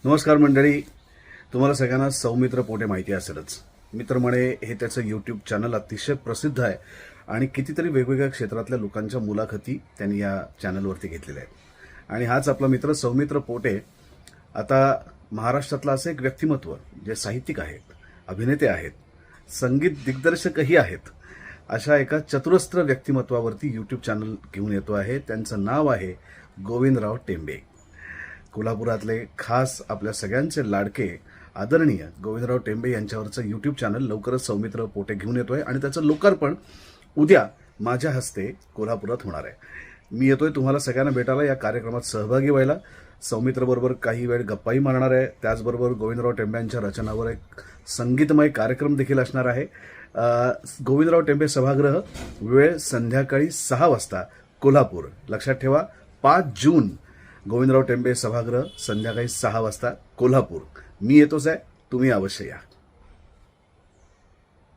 नमस्कार मंडळी, तुम्हाला सगळ्यांना सौमित्र पोटे माहिती असेलच. मित्रमणे हे त्याचं यूट्यूब चॅनल अतिशय प्रसिद्ध आहे आणि कितीतरी वेगवेगळ्या क्षेत्रातल्या लोकांच्या मुलाखती त्यांनी या चॅनलवरती घेतलेल्या आहेत. आणि हाच आपला मित्र सौमित्र पोटे आता महाराष्ट्रातलं असं एक व्यक्तिमत्व जे साहित्यिक आहेत, अभिनेते आहेत, संगीत दिग्दर्शकही आहेत, अशा एका चतुरस्त्र व्यक्तिमत्वावरती यूट्यूब चॅनल घेऊन येतो आहे. त्यांचं नाव आहे गोविंदराव टेंबे. कोल्हापुरातले खास आपल्या सगळ्यांचे लाडके आदरणीय गोविंदराव टेंबे यांच्यावरचं यूट्यूब चॅनल लवकरच सौमित्र पोटे घेऊन येतोय आणि त्याचं लोकार्पण उद्या माझ्या हस्ते कोल्हापुरात होणार आहे. मी येतोय तुम्हाला सगळ्यांना भेटायला, या कार्यक्रमात सहभागी व्हायला. सौमित्रबरोबर काही वेळ गप्पाही मारणार आहे. त्याचबरोबर गोविंदराव टेंबे यांच्या रचनावर एक संगीतमय कार्यक्रम देखील असणार आहे. गोविंदराव टेंबे सभागृह, वेळ संध्याकाळी 6 वाजता, कोल्हापूर. लक्षात ठेवा, 5 जून गोविंदराव टेंबे सभागृह, संध्याकाळी 6 वाजता, कोल्हापूर. मी येतोच आहे, तुम्ही अवश्य या.